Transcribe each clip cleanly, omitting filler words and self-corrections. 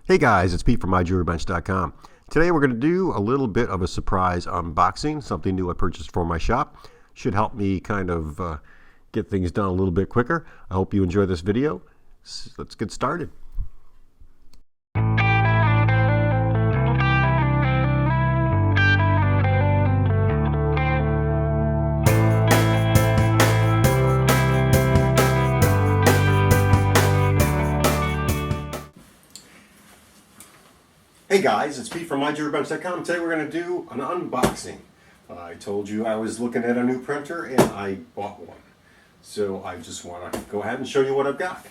Hey guys, it's Pete from MyJewelryBench.com. Today we're going to do a little bit of a surprise unboxing, something new I purchased for my shop. Should help me kind of get things done a little bit quicker. I hope you enjoy this video. Let's get started. Hey guys, it's Pete from MyJewelryBench.com. Today we're going to do an unboxing. I told you I was looking at a new printer and I bought one. So I just want to go ahead and show you what I've got.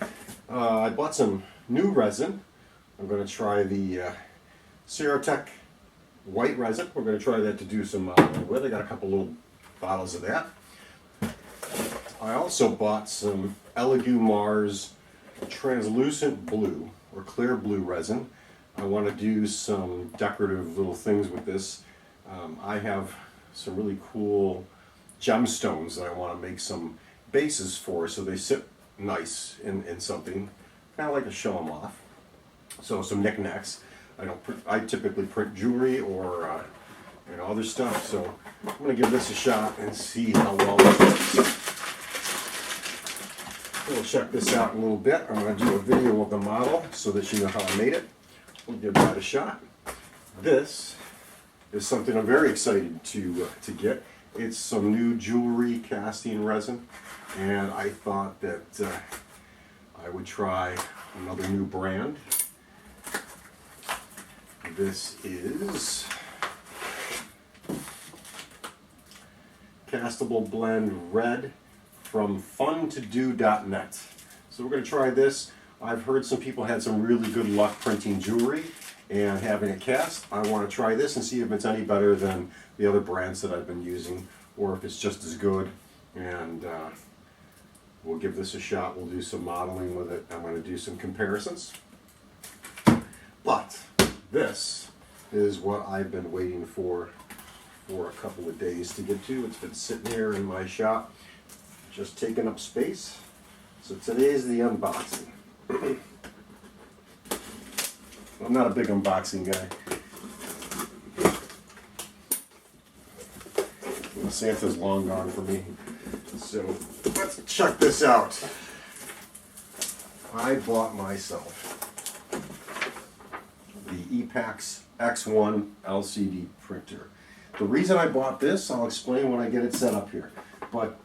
I bought some new resin. I'm going to try the Cerotech white resin. We're going to try that to do some modeling with. I got a couple little bottles of that. I also bought some Elegoo Mars translucent blue or clear blue resin. I want to do some decorative little things with this. I have some really cool gemstones that I want to make some bases for, so they sit nice in something, kind of like to show them off. So some knickknacks. I typically print jewelry or other stuff. So I'm going to give this a shot and see how well this works. We'll check this out in a little bit. I'm going to do a video of the model so that you know how I made it. We'll give that a shot. This is something I'm very excited to get. It's some new jewelry casting resin, and I thought that I would try another new brand. This is Castable Blend Red from funtodo.net. So we're going to try this. I've heard some people had some really good luck printing jewelry and having it cast. I want to try this and see if it's any better than the other brands that I've been using, or if it's just as good. And we'll give this a shot. We'll do some modeling with it. I'm going to do some comparisons. But this is what I've been waiting for a couple of days to get to. It's been sitting here in my shop, just taking up space. So today is the unboxing. I'm not a big unboxing guy. Santa's long gone for me. So let's check this out. I bought myself the Epax X1 LCD printer. The reason I bought this, I'll explain when I get it set up here. But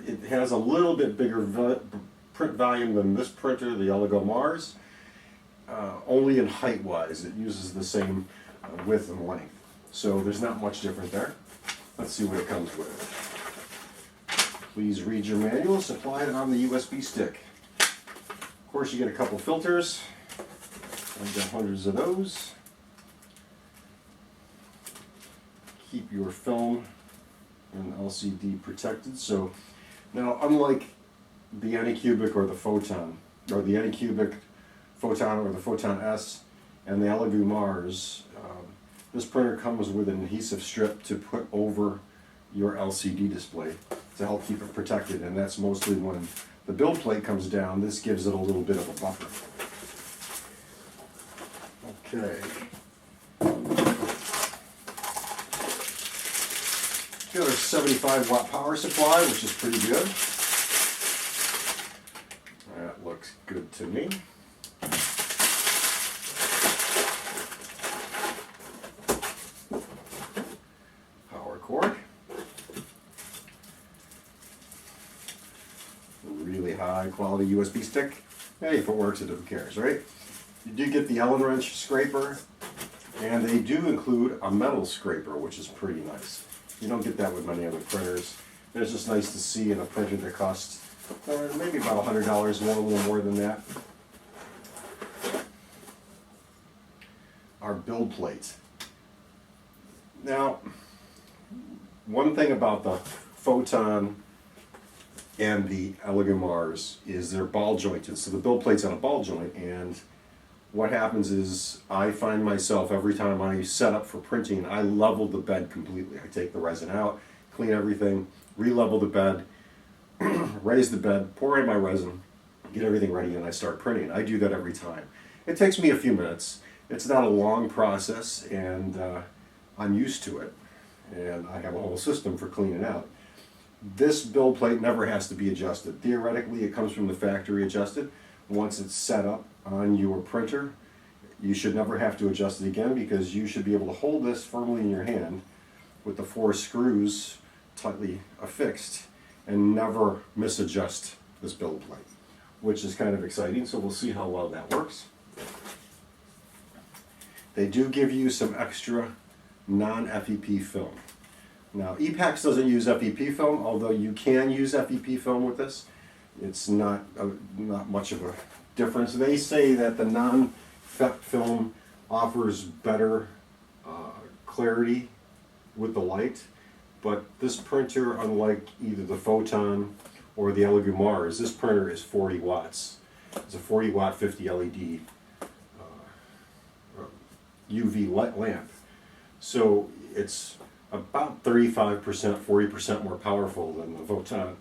it has a little bit bigger print volume than this printer, the Elegoo Mars. Only in height wise, it uses the same width and length. So there's not much different there. Let's see what it comes with. Please read your manual, supply it on the USB stick. Of course you get a couple filters. I've got hundreds of those. Keep your film and LCD protected. So now, unlike the Anycubic or the Photon, or the Anycubic Photon or the Photon S and the Elegoo Mars, this printer comes with an adhesive strip to put over your LCD display to help keep it protected, and that's mostly when the build plate comes down. This gives it a little bit of a buffer. Okay. Got our 75-watt power supply, which is pretty good. That looks good to me. Power cord. Really high quality USB stick. Hey, if it works, who cares, right? You do get the Allen wrench scraper, and they do include a metal scraper, which is pretty nice. You don't get that with many other printers. It's just nice to see in a printer that costs maybe about $100 more, a little more than that. Our build plate. Now, one thing about the Photon and the Elegoo Mars is they're ball jointed. So the build plate's on a ball joint, and what happens is I find myself, every time I set up for printing, I level the bed completely. I take the resin out, clean everything, re-level the bed, raise the bed, pour in my resin, get everything ready, and I start printing. I do that every time. It takes me a few minutes, It's not a long process, and I'm used to it, and I have a whole system for cleaning out. This build plate never has to be adjusted. Theoretically, it comes from the factory adjusted. Once it's set up on your printer, you should never have to adjust it again, because you should be able to hold this firmly in your hand with the 4 screws tightly affixed and never misadjust this build plate, which is kind of exciting. So we'll see how well that works. They do give you some extra non-FEP film. Now, Epax doesn't use FEP film, although you can use FEP film with this. It's not much of a difference. They say that the non-FEP film offers better clarity with the light, but this printer, unlike either the Photon or the Elegoo Mars, this printer is 40 watts. It's a 40 watt 50 LED UV light lamp. So it's about 35%, 40% more powerful than the Photon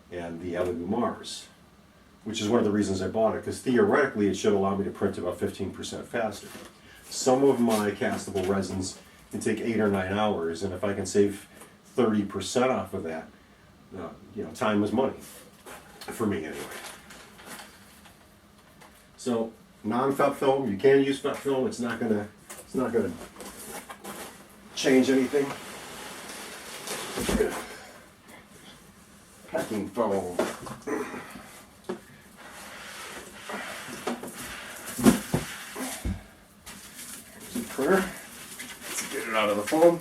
and the Elegoo Mars, which is one of the reasons I bought it, because theoretically it should allow me to print about 15% faster. Some of my castable resins can take 8 or 9 hours, and if I can save 30% off of that, you know, time is money for me anyway. So non-FEP film, you can use FEP film. It's not gonna change anything. Packing foam. Here's the printer. Let's get it out of the foam.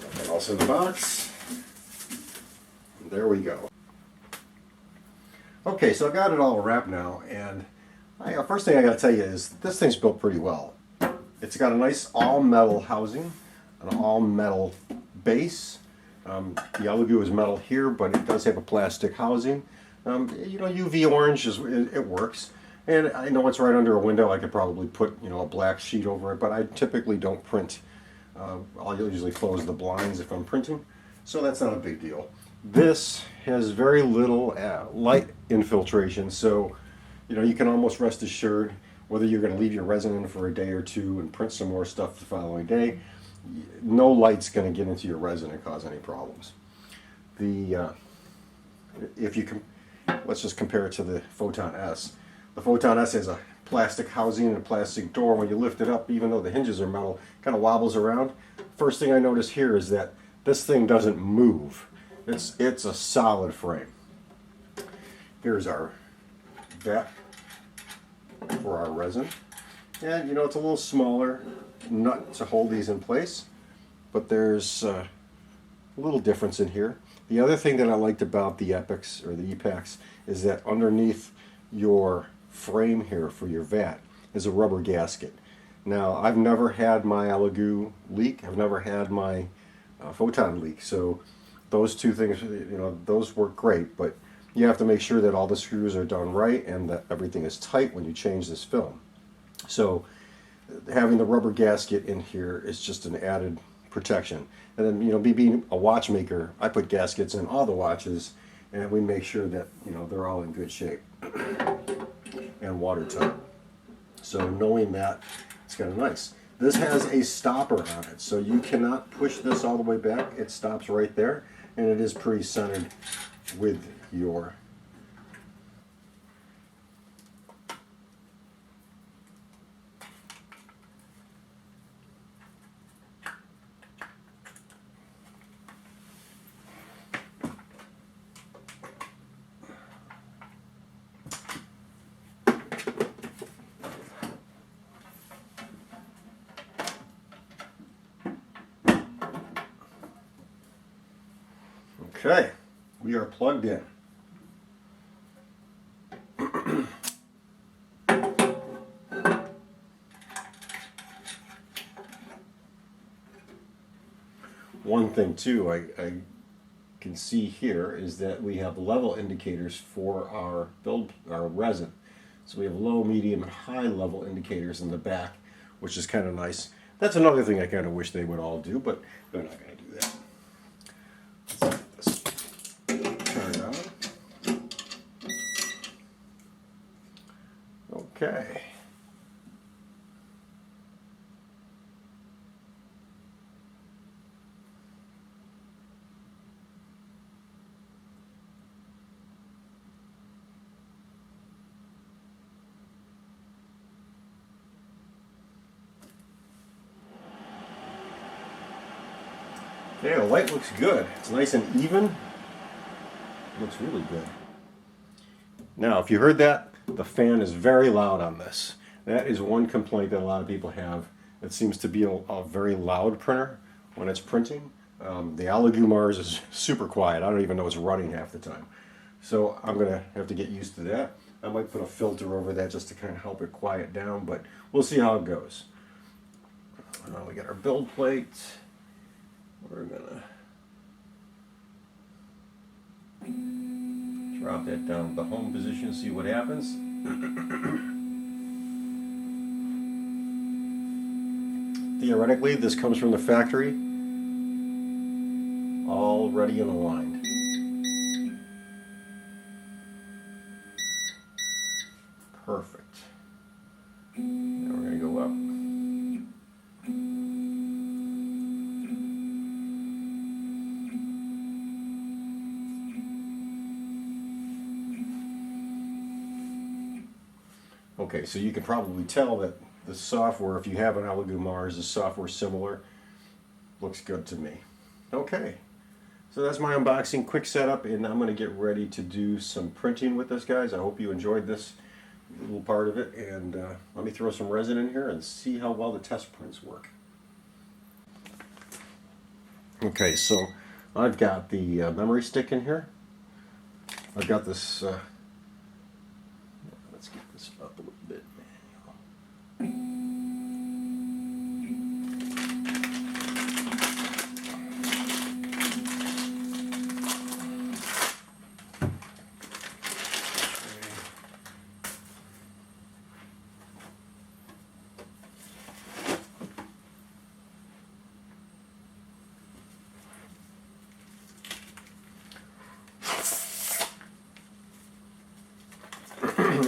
Put that also in the box. And there we go. Okay, so I've got it all wrapped now, and first thing I got to tell you is this thing's built pretty well. It's got a nice all-metal housing, an all-metal base. The Elegoo is metal here, but it does have a plastic housing. You know, UV orange it works, and I know it's right under a window. I could probably put, you know, a black sheet over it, but I typically don't print. I'll usually close the blinds if I'm printing, so that's not a big deal. This has very little light infiltration, so you know, you can almost rest assured whether you're going to leave your resin in for a day or two and print some more stuff the following day, no light's going to get into your resin and cause any problems. If you can, let's just compare it to the Photon S. The Photon S has a plastic housing and a plastic door. When you lift it up, even though the hinges are metal, it kind of wobbles around. First thing I notice here is that this thing doesn't move. It's a solid frame. Here's our vat for our resin, and you know, it's a little smaller nut to hold these in place, but there's a little difference in here. The other thing that I liked about the Epax or the Epax is that underneath your frame here for your vat is a rubber gasket. Now, I've never had my Elegoo leak. I've never had my Photon leak, so those two things, you know, those work great, but you have to make sure that all the screws are done right and that everything is tight when you change this film. So having the rubber gasket in here is just an added protection. And then, you know, me being a watchmaker, I put gaskets in all the watches, and we make sure that, you know, they're all in good shape and watertight. So knowing that, it's kind of nice. This has a stopper on it, so you cannot push this all the way back. It stops right there, and it is pretty centered with your okay, we are plugged in. One thing too I can see here is that we have level indicators for our resin. So we have low, medium, and high level indicators in the back, which is kind of nice. That's another thing I kind of wish they would all do, but they're not going to do that. Let's get this Okay. Okay, the light looks good. It's nice and even. Looks really good. Now, if you heard that, the fan is very loud on this. That is one complaint that a lot of people have. It seems to be a very loud printer when it's printing. The Elegoo Mars is super quiet. I don't even know it's running half the time. So I'm going to have to get used to that. I might put a filter over that just to kind of help it quiet down, but we'll see how it goes. We got our build plate. We're gonna drop that down to the home position, see what happens. Theoretically, this comes from the factory, all ready and aligned. Perfect. Now we're gonna go up. Okay, so you can probably tell that the software, if you have an Elegoo Mars, the software similar. Looks good to me. Okay, so that's my unboxing, quick setup, and I'm going to get ready to do some printing with this, guys. I hope you enjoyed this little part of it, and let me throw some resin in here and see how well the test prints work. Okay, so I've got the memory stick in here. I've got this let's get this up a little bit.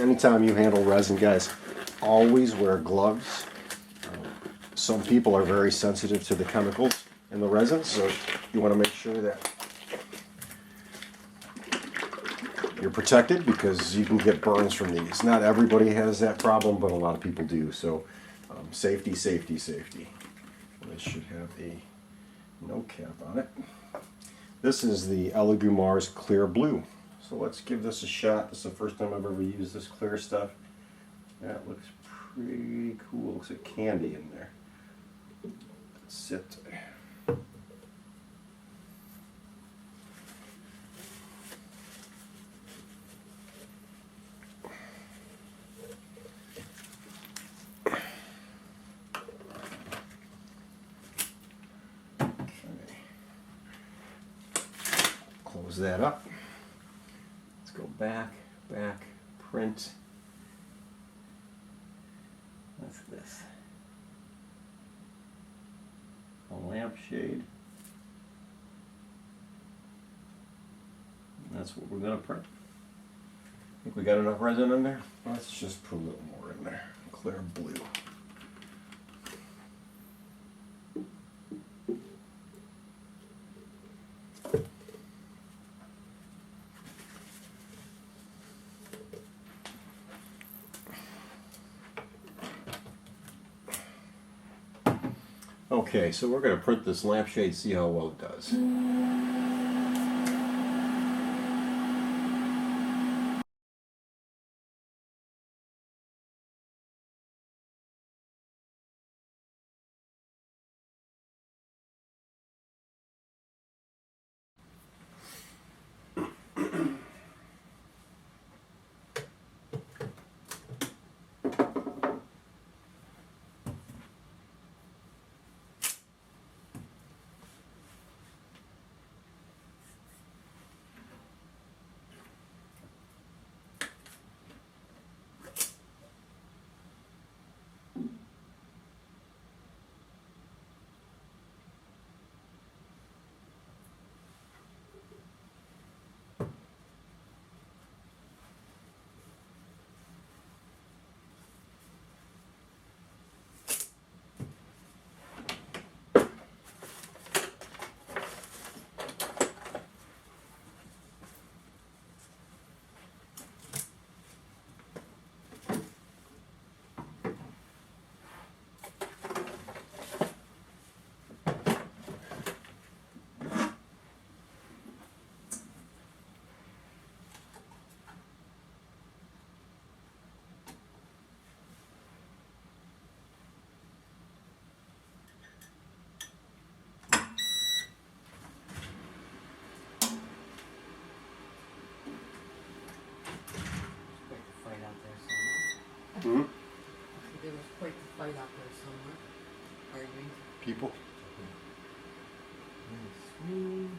Anytime you handle resin, guys, always wear gloves. Some people are very sensitive to the chemicals in the resin, so you want to make sure that you're protected because you can get burns from these. Not everybody has that problem, but a lot of people do. So safety, safety, safety. This should have a no cap on it. This is the Elegoo Mars Clear Blue. So let's give this a shot. This is the first time I've ever used this clear stuff. That looks pretty cool. Looks like candy in there. Let's sit. Close that up. Go back, print. What's this? A lampshade. That's what we're going to print. Think we got enough resin in there? Let's just put a little more in there. Clear blue. Okay, so we're going to print this lampshade, see how well it does. Hmm? There was quite the fight out there somewhere. Arguing. People? Swing.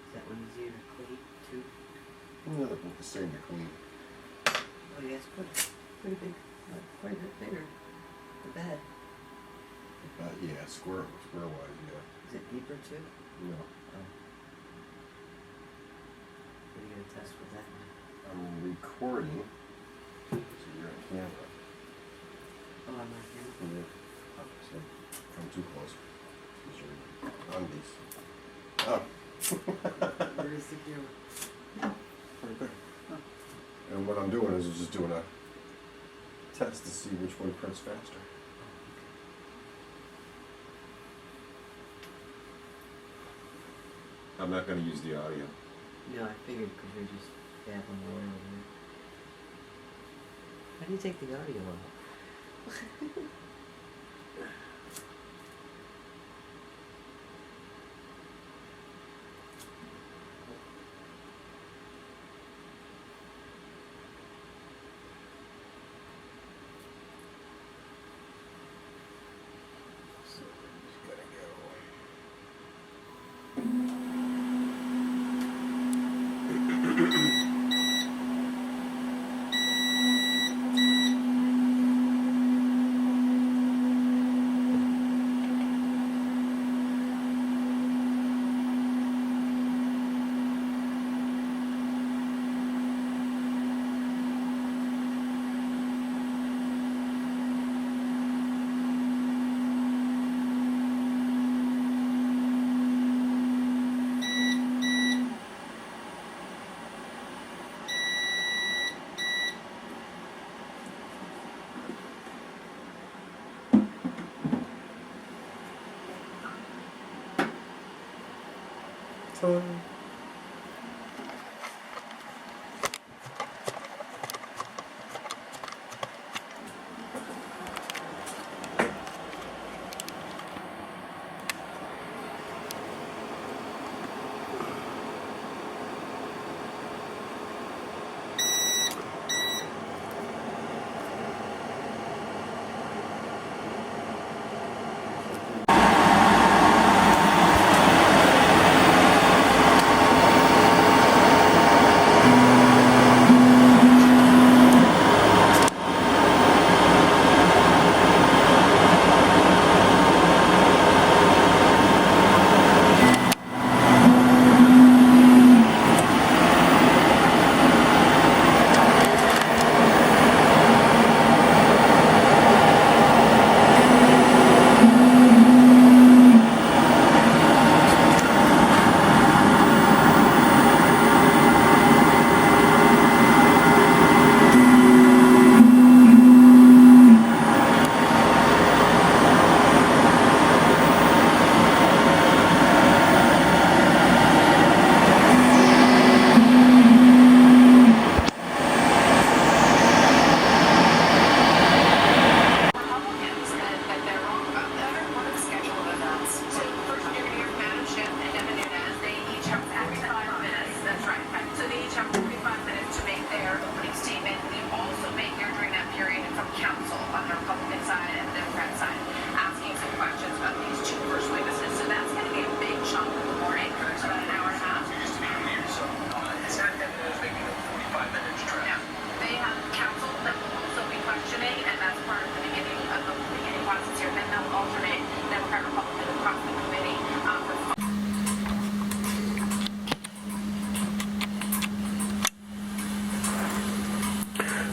Is that one easier to clean too? Yeah, they're both the same to clean. Oh yeah, it's pretty big, quite a bit bigger. The bed. Yeah, square wise, yeah. Is it deeper too? No. Oh. What are you gonna test with that one? I'm recording. So you're on camera. Oh, I'm not here. Yeah. So come too close. Because you're on these. Oh. Where is the camera? Right there. And what I'm doing is just doing a test to see which one prints faster. I'm not going to use the audio. No, I figured because you're just dabbling away over there. How do you take the audio out? So it's going to go. Time.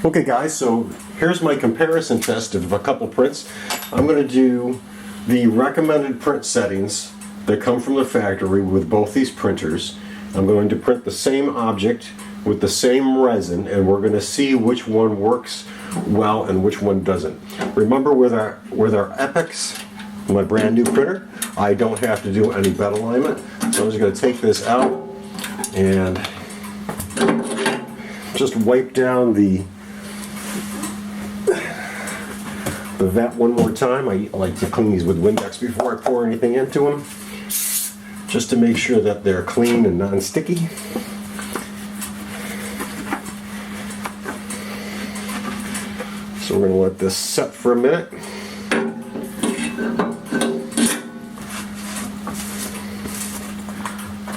Okay guys, so here's my comparison test of a couple prints. I'm going to do the recommended print settings that come from the factory with both these printers. I'm going to print the same object with the same resin, and we're going to see which one works well and which one doesn't. Remember, with our Epax, my brand new printer, I don't have to do any bed alignment. So I'm just going to take this out and just wipe down the vat one more time. I like to clean these with Windex before I pour anything into them, just to make sure that they're clean and non-sticky. So we're going to let this set for a minute.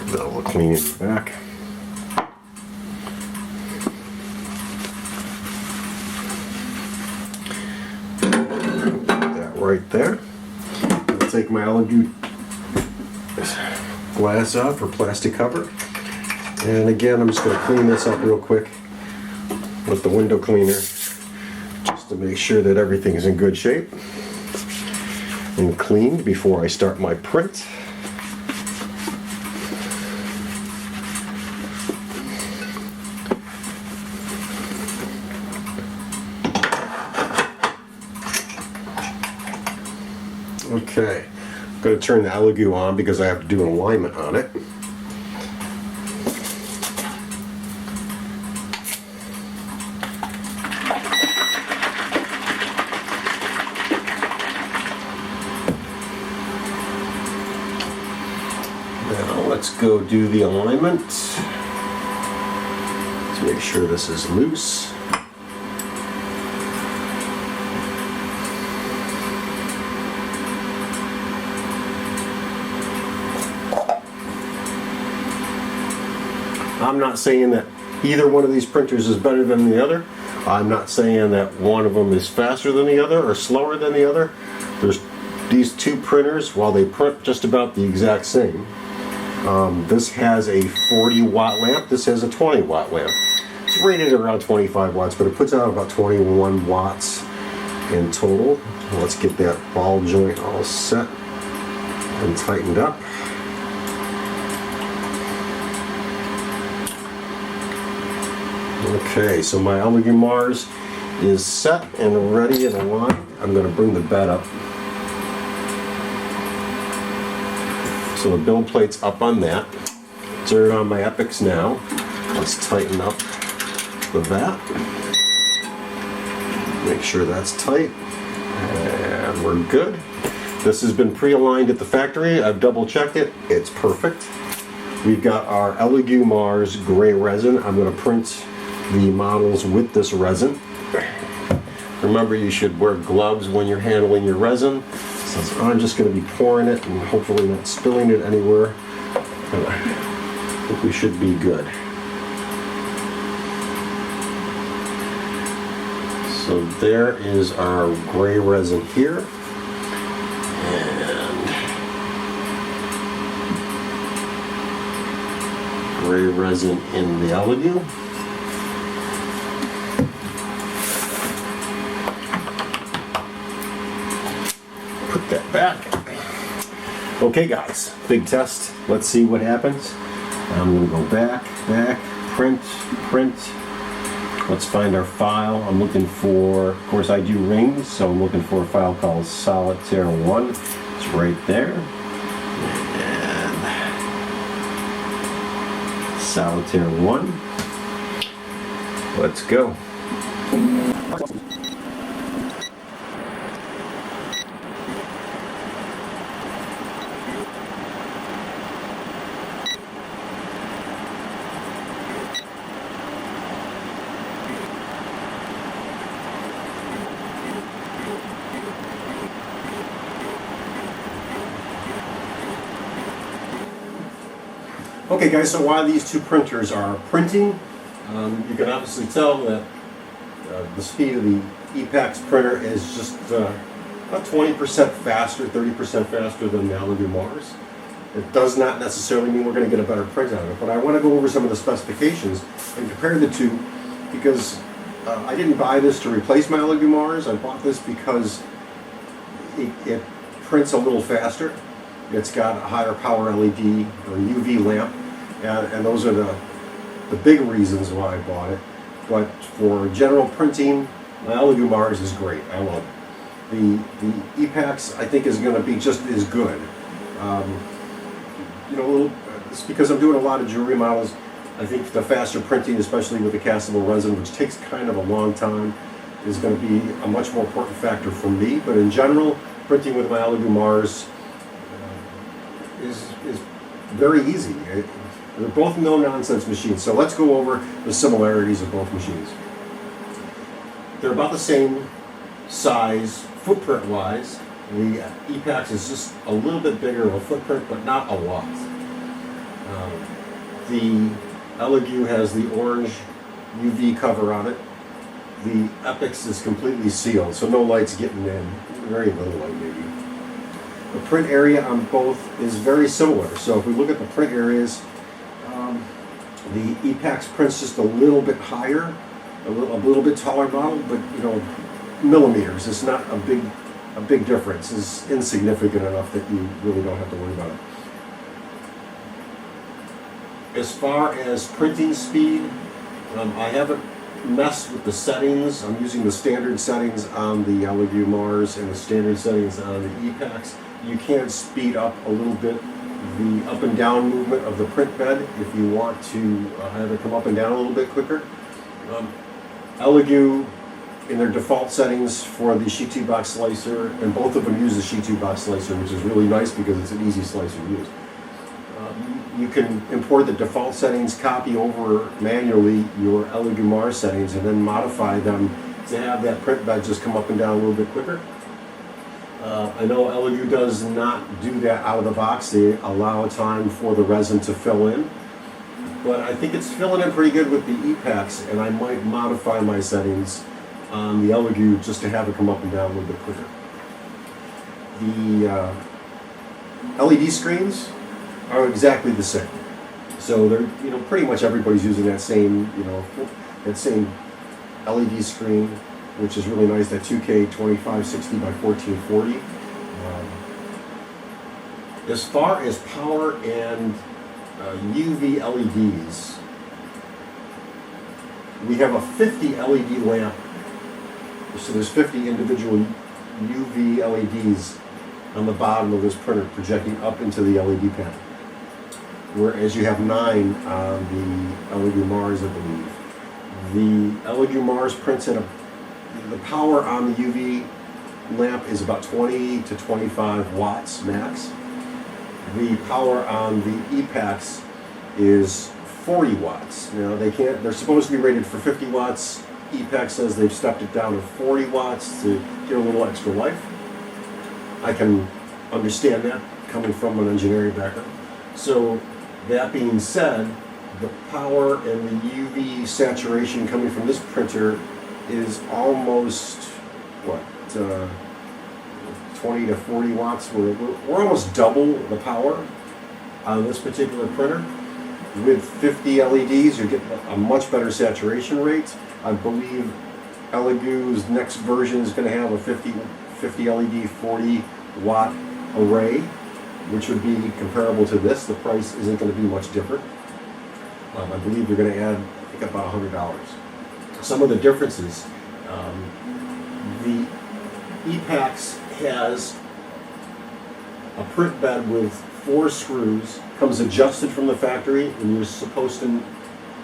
Then we'll clean it back. Put that right there. I'll take my Elegoo glass off, or plastic cover. And again, I'm just going to clean this up real quick with the window cleaner, just to make sure that everything is in good shape and cleaned before I start my print. Okay, I'm going to turn the Elegoo on because I have to do an alignment on it. Now let's go do the alignment. Let's make sure this is loose. I'm not saying that either one of these printers is better than the other. I'm not saying that one of them is faster than the other or slower than the other. There's these two printers, while they print just about the exact same. This has a 40-watt lamp. This has a 20-watt lamp. It's rated around 25 watts, but it puts out about 21 watts in total. Let's get that ball joint all set and tightened up. Okay, so my Elegoo Mars is set and ready and aligned. I'm going to bring the bed up. So the build plate's up on that. Turn it on my Epax now. Let's tighten up the vat. Make sure that's tight. And we're good. This has been pre-aligned at the factory. I've double checked it. It's perfect. We've got our Elegoo Mars gray resin. I'm going to print the models with this resin. Remember, you should wear gloves when you're handling your resin. So I'm just going to be pouring it and hopefully not spilling it anywhere. I think we should be good. So there is our gray resin here. And gray resin in the Elegoo. Put that back. Okay guys, big test. Let's see what happens. I'm going to go back, print. Let's find our file. I'm looking for, of course I do rings, so I'm looking for a file called Solitaire 1. It's right there. And Solitaire 1. Let's go. Okay guys, so while these two printers are printing, you can obviously tell that the speed of the Epax printer is just about 20% faster, 30% faster than the Elegoo Mars. It does not necessarily mean we're going to get a better print out of it, but I want to go over some of the specifications and compare the two, because I didn't buy this to replace my Elegoo Mars. I bought this because it prints a little faster. it's got a higher power LED or UV lamp, and those are the big reasons why I bought it. But for general printing, my Elegoo Mars is great. I love it. The Epax I think is going to be just as good. It's because I'm doing a lot of jewelry models. I think the faster printing, especially with the castable resin, which takes kind of a long time, is going to be a much more important factor for me. But in general, printing with my Elegoo Mars is very easy. They're both no-nonsense machines. So let's go over the similarities of both machines. They're about the same size, footprint-wise. The Epax is just a little bit bigger of a footprint, but not a lot. The Elegoo has the orange UV cover on it. The Epax is completely sealed, so no light's getting in. Very little light, maybe. The print area on both is very similar. So if we look at the print areas, the Epax prints just a little bit higher, a little bit taller model, but millimeters. It's not a big difference. It's insignificant enough that you really don't have to worry about it. As far as printing speed, I haven't messed with the settings. I'm using the standard settings on the Elegoo Mars and the standard settings on the Epax. You can speed up a little bit the up and down movement of the print bed if you want to have it come up and down a little bit quicker. Elegoo, in their default settings for the sheet 2 box slicer, and both of them use the sheet 2 box slicer, which is really nice because it's an easy slicer to use. You can import the default settings, copy over manually your Elegoo Mars settings, and then modify them to have that print bed just come up and down a little bit quicker. I know Elegoo does not do that out of the box. They allow time for the resin to fill in. But I think it's filling in pretty good with the Epax, and I might modify my settings on the Elegoo just to have it come up and down a little bit quicker. The LED screens are exactly the same. So they're, pretty much everybody's using that same LED screen, which is really nice, that 2K 2560 by 1440. As far as power and UV LEDs, we have a 50 LED lamp, so there's 50 individual UV LEDs on the bottom of this printer projecting up into the LED panel, whereas you have 9 on the Elegoo Mars, I believe. The Elegoo Mars prints at the power on the UV lamp is about 20 to 25 watts max. The power on the Epax is 40 watts. Now they're supposed to be rated for 50 watts. Epax says they've stepped it down to 40 watts to get a little extra life. I can understand that coming from an engineering background. So that being said, the power and the UV saturation coming from this printer is almost 20 to 40 watts. We're almost double the power on this particular printer. With 50 LEDs, you're getting a much better saturation rate. I believe Elegoo's next version is going to have a 50 LED 40 watt array, which would be comparable to this. The price isn't going to be much different. I believe they're going to add, I think, about $100. Some of the differences, the Epax has a print bed with 4 screws, comes adjusted from the factory, and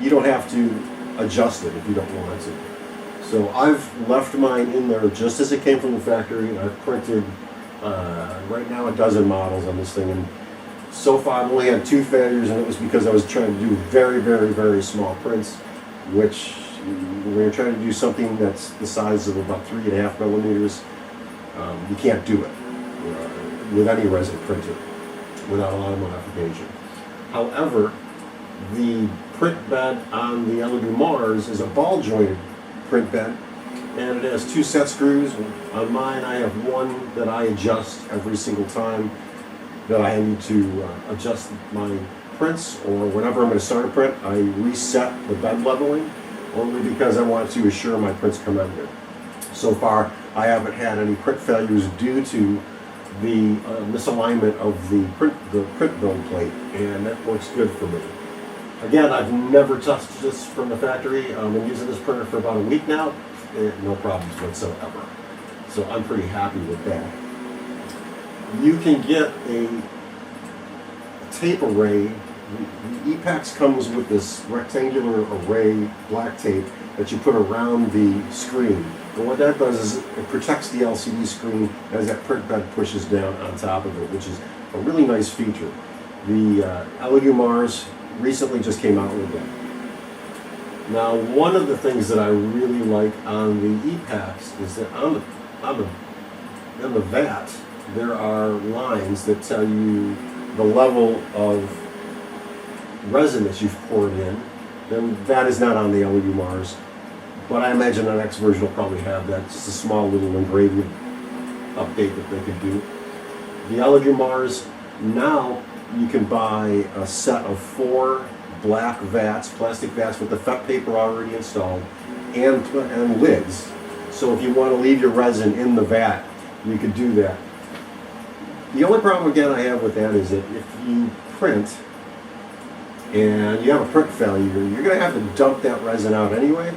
you don't have to adjust it if you don't want to. So I've left mine in there just as it came from the factory. I've printed right now a dozen models on this thing, and so far I've only had 2 failures, and it was because I was trying to do very, very, very small prints, which when you're trying to do something that's the size of about 3.5 millimeters, you can't do it with any resin printer without a lot of modification. However, the print bed on the Elegoo Mars is a ball jointed print bed, and it has 2 set screws. On mine, I have one that I adjust every single time that I need to adjust my prints, or whenever I'm going to start a print, I reset the bed leveling, only because I want to assure my prints come out good. So far, I haven't had any print failures due to the misalignment of the print build plate, and that works good for me. Again, I've never touched this from the factory. I've been using this printer for about a week now. No problems whatsoever. So I'm pretty happy with that. You can get a tape array. The Epax comes with this rectangular array black tape that you put around the screen. And what that does is it protects the LCD screen as that print bed pushes down on top of it, which is a really nice feature. The Elegoo Mars recently just came out with that. Now, one of the things that I really like on the Epax is that on the vat, there are lines that tell you the level of resin that you've poured in. Then that is not on the Elegoo Mars, but I imagine the next version will probably have that. Just a small little engraving update that they could do. The Elegoo Mars, now you can buy a set of 4 black vats, plastic vats with the FET paper already installed, and lids. So if you want to leave your resin in the vat, you could do that. The only problem again I have with that is that if you print and you have a print failure, you're going to have to dump that resin out anyway.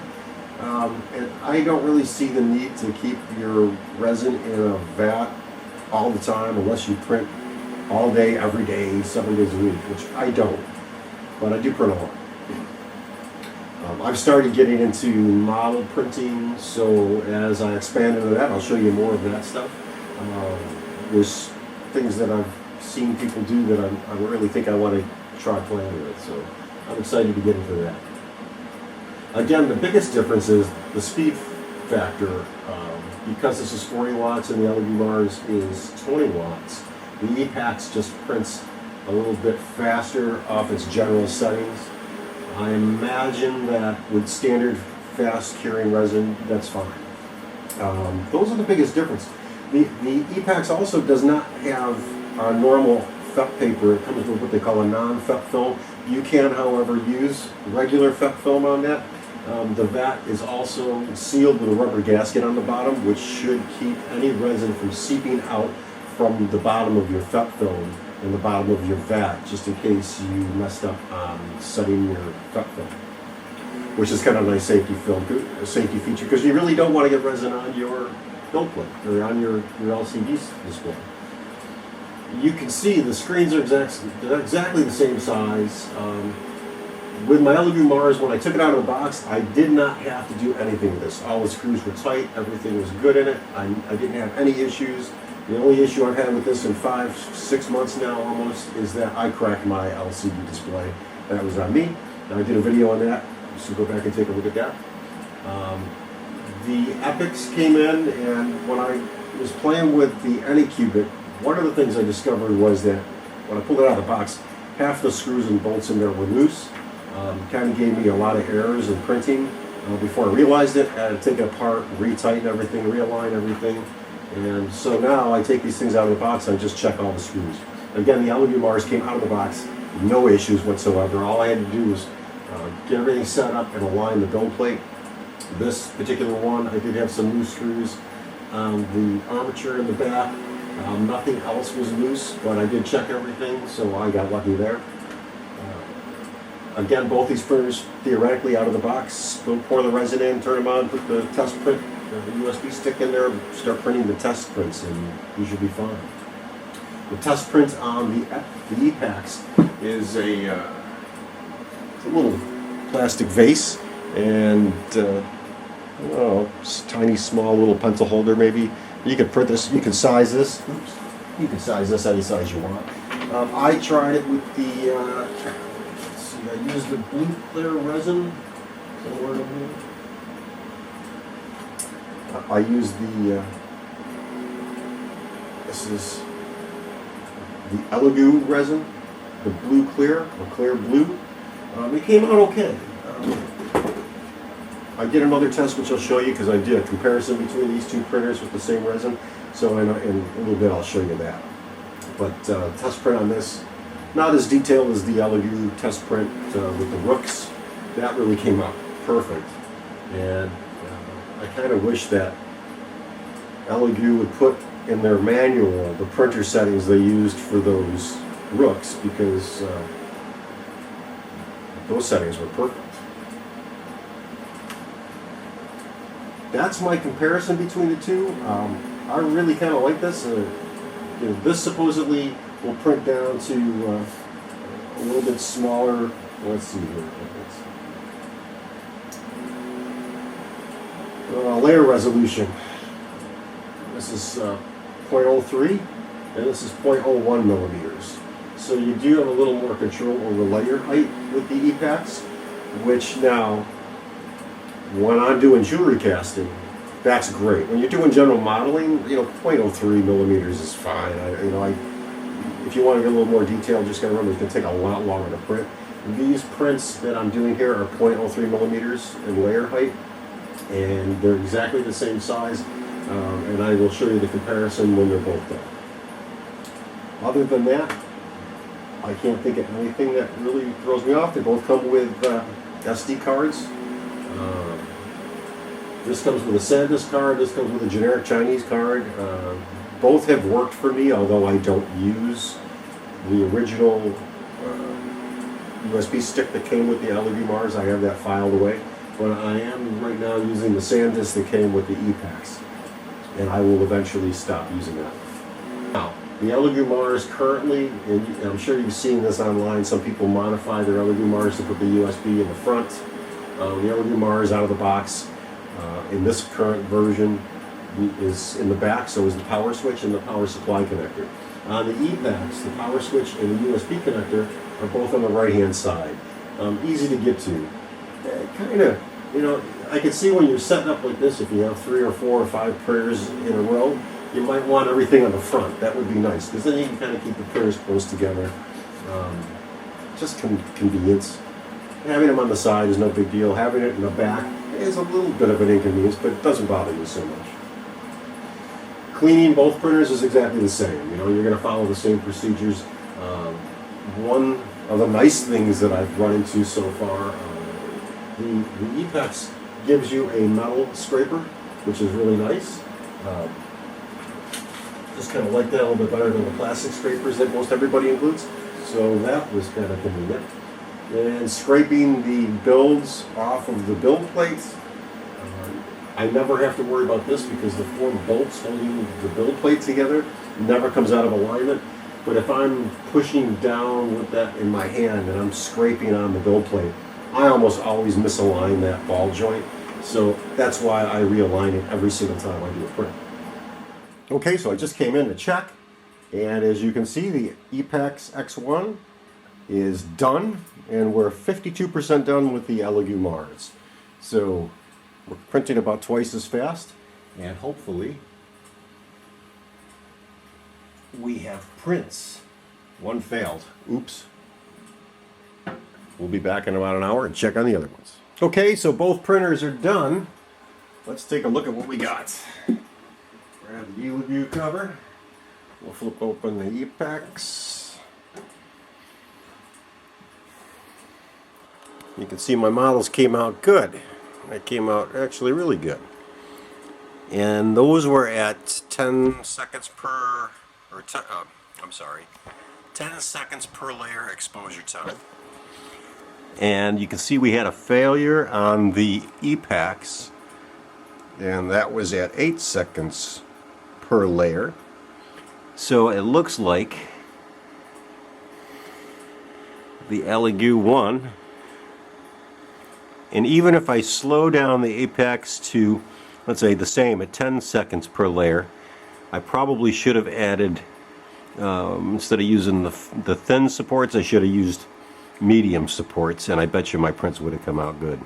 And I don't really see the need to keep your resin in a vat all the time unless you print all day, every day, 7 days a week, which I don't. But I do print a lot. I've started getting into model printing, so as I expand into that, I'll show you more of that stuff. There's things that I've seen people do that I really think I want to try playing with, so I'm excited to get into that. Again, the biggest difference is the speed factor. Because this is 40 watts and the Elegoo Mars is 20 watts, the Epax just prints a little bit faster off its general settings. I imagine that with standard fast curing resin, that's fine. Those are the biggest difference. The Epax also does not have a normal FET paper. It comes with what they call a non-FET film. You can, however, use regular FET film on that. The vat is also sealed with a rubber gasket on the bottom, which should keep any resin from seeping out from the bottom of your FET film and the bottom of your vat, just in case you messed up on setting your FET film, which is kind of a nice safety feature, because you really don't want to get resin on your build plate or on your LCD display. You can see the screens are exactly the same size. With my Elegoo Mars, when I took it out of the box, I did not have to do anything with this. All the screws were tight, everything was good in it. I didn't have any issues. The only issue I've had with this in 5-6 months now almost is that I cracked my LCD display. That was on me. I did a video on that, so go back and take a look at that. The Epax came in, and when I was playing with the Anycubic, one of the things I discovered was that when I pulled it out of the box, half the screws and bolts in there were loose. Kind of gave me a lot of errors in printing. Before I realized it, I had to take it apart, retighten everything, realign everything. And so now I take these things out of the box and I just check all the screws. Again, the Elegoo Mars came out of the box, no issues whatsoever. All I had to do was get everything set up and align the build plate. This particular one, I did have some loose screws on the armature in the back. Nothing else was loose, but I did check everything, so I got lucky there. Again, both these printers, theoretically, out of the box, go pour the resin in, turn them on, put the test print, the USB stick in there, start printing the test prints, and you should be fine. The test print on the Epax is a little plastic vase, and tiny, small little pencil holder blue You can print this, you can size this. Oops. You can size this any size you want. I tried it with the, let's see, I used the blue clear resin. I used the, this is the Elegoo resin, the blue clear, or clear blue. It came out okay. I did another test which I'll show you because I did a comparison between these two printers with the same resin. So in a little bit I'll show you that. But test print on this, not as detailed as the Elegoo test print with the rooks. That really came out perfect. And I kind of wish that Elegoo would put in their manual the printer settings they used for those rooks, because those settings were perfect. That's my comparison between the two. I really kind of like this. This supposedly will print down to a little bit smaller. Let's see here. Layer resolution. This is 0.03 and this is 0.01 millimeters. So you do have a little more control over layer height with the Epax, which now, when I'm doing jewelry casting, that's great. When you're doing general modeling, 0.03 millimeters is fine. If you want to get a little more detail, just gotta remember it's gonna take a lot longer to print. These prints that I'm doing here are 0.03 millimeters in layer height, and they're exactly the same size. And I will show you the comparison when they're both done. Other than that, I can't think of anything that really throws me off. They both come with SD cards. This comes with a SanDisk card. This comes with a generic Chinese card. Both have worked for me, although I don't use the original USB stick that came with the Elegoo Mars. I have that filed away. But I am right now using the SanDisk that came with the Epax, and I will eventually stop using that. Now, the Elegoo Mars currently, and I'm sure you've seen this online, some people modify their Elegoo Mars to put the USB in the front. The Elegoo Mars out of the box, in this current version, is in the back, so is the power switch and the power supply connector. On the Epax, the power switch and the USB connector are both on the right-hand side. Easy to get to. Kind of, I can see when you're setting up like this, if you have 3 or 4 or 5 printers in a row, you might want everything on the front. That would be nice, because then you can kind of keep the printers close together. Just convenience. Having them on the side is no big deal. Having it in the back is a little bit of an inconvenience, but it doesn't bother me so much. Cleaning both printers is exactly the same. You're going to follow the same procedures. One of the nice things that I've run into so far, the Epax gives you a metal scraper, which is really nice. Just kind of like that a little bit better than the plastic scrapers that most everybody includes. So that was kind of convenient. And scraping the builds off of the build plates, I never have to worry about this because the 4 bolts holding the build plate together never comes out of alignment. But if I'm pushing down with that in my hand and I'm scraping on the build plate, I almost always misalign that ball joint. So that's why I realign it every single time I do a print. Okay, so I just came in to check, and as you can see, the Epax X1 is done, and we're 52% done with the Elegoo Mars. So we're printing about twice as fast, and hopefully we have prints. One failed. Oops. We'll be back in about an hour and check on the other ones. Okay, so both printers are done. Let's take a look at what we got. Grab the Elegoo cover. We'll flip open the Epax. You can see my models came out good. They came out actually really good. And those were at 10 seconds per, 10 seconds per layer exposure time. And you can see we had a failure on the Epax, and that was at 8 seconds per layer. So it looks like the Elegoo one, and even if I slow down the Epax to, let's say, the same at 10 seconds per layer, I probably should have added, instead of using the thin supports, I should have used medium supports, and I bet you my prints would have come out good.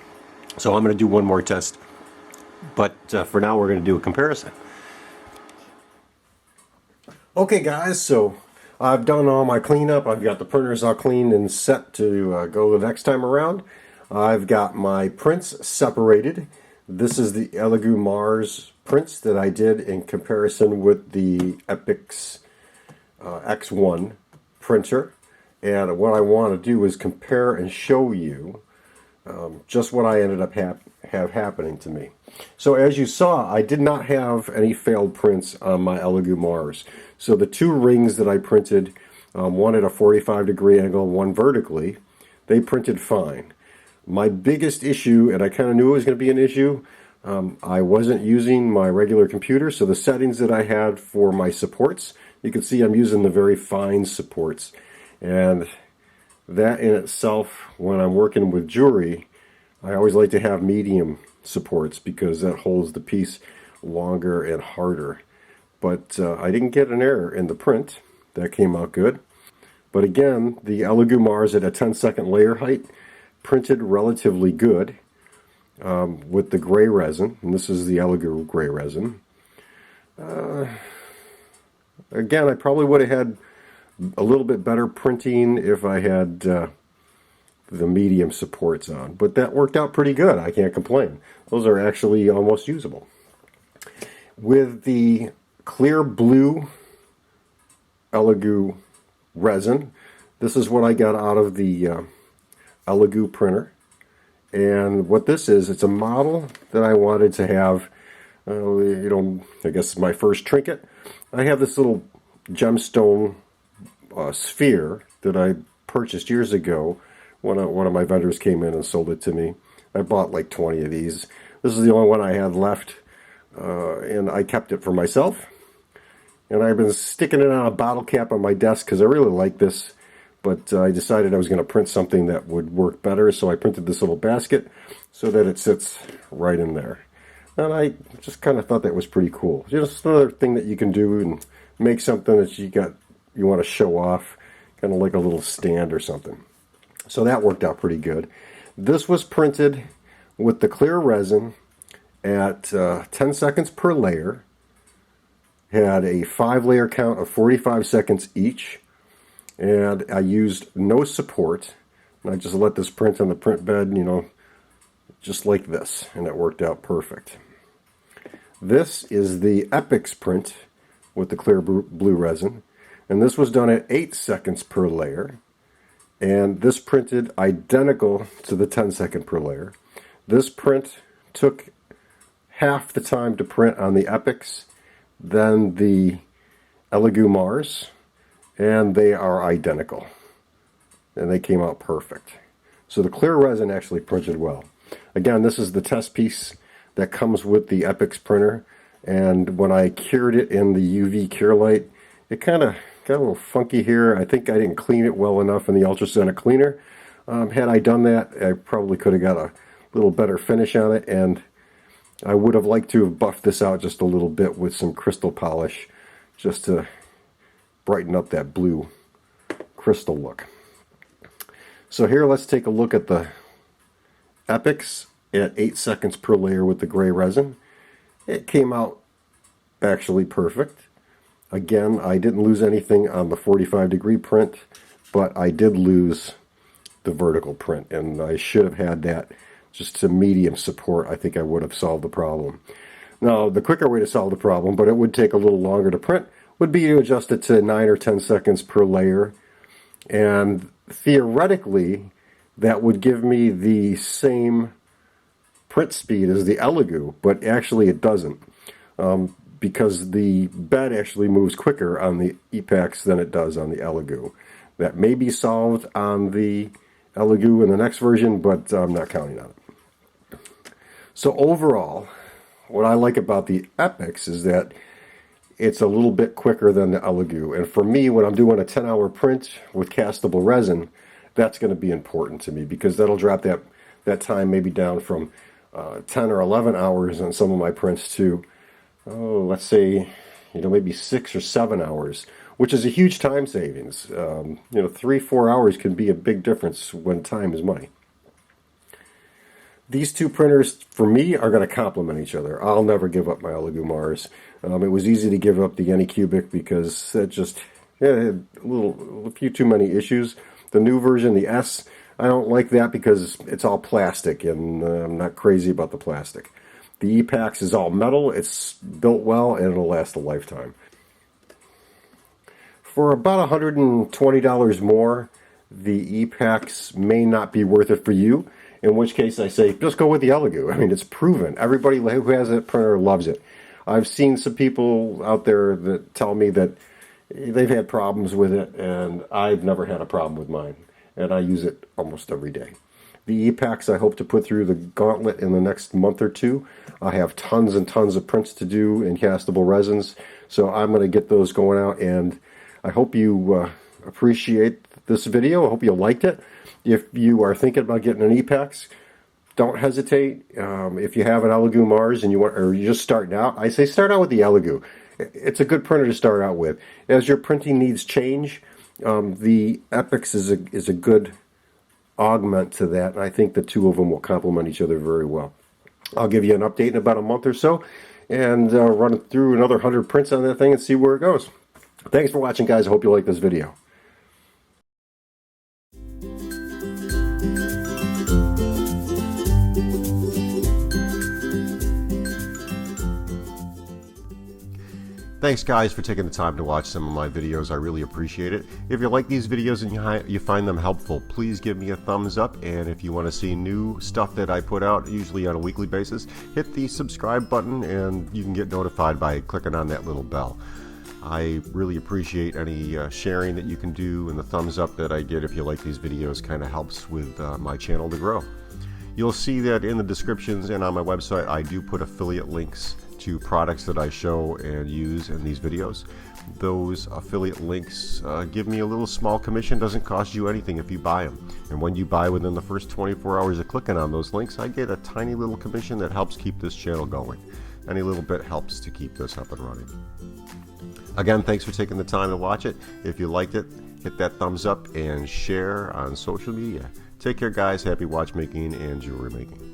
So I'm going to do one more test, but for now we're going to do a comparison. Okay guys, so I've done all my cleanup. I've got the printers all cleaned and set to go the next time around. I've got my prints separated. This is the Elegoo Mars prints that I did in comparison with the Epax X1 printer. And what I want to do is compare and show you just what I ended up have happening to me. So as you saw, I did not have any failed prints on my Elegoo Mars. So the two rings that I printed, one at a 45-degree angle, one vertically, they printed fine. My biggest issue, and I kind of knew it was going to be an issue, I wasn't using my regular computer, so the settings that I had for my supports, you can see I'm using the very fine supports. And that in itself, when I'm working with jewelry, I always like to have medium supports because that holds the piece longer and harder. But I didn't get an error in the print. That came out good. But again, the Elegoo Mars at a 10-second layer height printed relatively good with the gray resin. And this is the Elegoo gray resin. Again, I probably would have had a little bit better printing if I had the medium supports on. But that worked out pretty good. I can't complain. Those are actually almost usable. With the clear blue Elegoo resin, this is what I got out of the Elegoo printer. And what this is, it's a model that I wanted to have, I guess my first trinket. I have this little gemstone sphere that I purchased years ago when one of my vendors came in and sold it to me. I bought like 20 of these. This is the only one I had left, and I kept it for myself. And I've been sticking it on a bottle cap on my desk because I really like this, but I decided I was going to print something that would work better, so I printed this little basket so that it sits right in there. And I just kind of thought that was pretty cool. Just another thing that you can do and make something that you want to show off, kind of like a little stand or something. So that worked out pretty good. This was printed with the clear resin at 10 seconds per layer. Had a 5-layer count of 45 seconds each. And I used no support. And I just let this print on the print bed, just like this. And it worked out perfect. This is the Epax print with the clear blue resin. And this was done at 8 seconds per layer. And this printed identical to the 10 second per layer. This print took half the time to print on the Epax than the Elegoo Mars. And they are identical. And they came out perfect. So the clear resin actually printed well. Again, this is the test piece that comes with the Epax printer. And when I cured it in the UV cure light, it kind of got a little funky here. I think I didn't clean it well enough in the ultrasonic cleaner. Had I done that, I probably could have got a little better finish on it. And I would have liked to have buffed this out just a little bit with some crystal polish just to brighten up that blue crystal look. So here, let's take a look at the Epax at 8 seconds per layer with the gray resin. It came out actually perfect. Again, I didn't lose anything on the 45-degree print, but I did lose the vertical print, and I should have had that just to medium support. I think I would have solved the problem. Now, the quicker way to solve the problem, but it would take a little longer to print, would be to adjust it to 9 or 10 seconds per layer. And theoretically, that would give me the same print speed as the Elegoo, but actually it doesn't. Because the bed actually moves quicker on the Epax than it does on the Elegoo. That may be solved on the Elegoo in the next version, but I'm not counting on it. So overall, what I like about the Epax is that it's a little bit quicker than the Elegoo. And for me, when I'm doing a 10-hour print with castable resin, that's going to be important to me because that'll drop that time maybe down from 10 or 11 hours on some of my prints to, let's say, maybe 6 or 7 hours, which is a huge time savings. 3-4 hours can be a big difference when time is money. These two printers, for me, are going to complement each other. I'll never give up my Elegoo Mars. It was easy to give up the Anycubic because it just had a few too many issues. The new version, the S, I don't like that because it's all plastic, and I'm not crazy about the plastic. The Epax is all metal, it's built well, and it'll last a lifetime. For about $120 more, the Epax may not be worth it for you. in which case I say, just go with the Elegoo. I mean, it's proven. Everybody who has a printer loves it. I've seen some people out there that tell me that they've had problems with it, and I've never had a problem with mine. And I use it almost every day. The Epax I hope to put through the gauntlet in the next month or two. I have tons and tons of prints to do in castable resins, so I'm going to get those going out, and I hope you appreciate this video. I hope you liked it. If you are thinking about getting an Epax, don't hesitate. If you have an Elegoo Mars and you're just starting out, I say start out with the Elegoo. It's a good printer to start out with. As your printing needs change, the Epax is a good augment to that, and I think the two of them will complement each other very well. I'll give you an update in about a month or so, and run through another 100 prints on that thing and see where it goes. Thanks for watching, guys. I hope you like this video. Thanks, guys, for taking the time to watch some of my videos. I really appreciate it. If you like these videos and you find them helpful, please give me a thumbs up. And if you want to see new stuff that I put out, usually on a weekly basis, hit the subscribe button and you can get notified by clicking on that little bell. I really appreciate any sharing that you can do, and the thumbs up that I get if you like these videos kind of helps with my channel to grow. You'll see that in the descriptions and on my website I do put affiliate links to products that I show and use in these videos. Those affiliate links give me a little small commission. Doesn't cost you anything if you buy them. And when you buy within the first 24 hours of clicking on those links, I get a tiny little commission that helps keep this channel going. Any little bit helps to keep this up and running. Again, thanks for taking the time to watch it. If you liked it, hit that thumbs up and share on social media. Take care, guys. Happy watchmaking and jewelry making.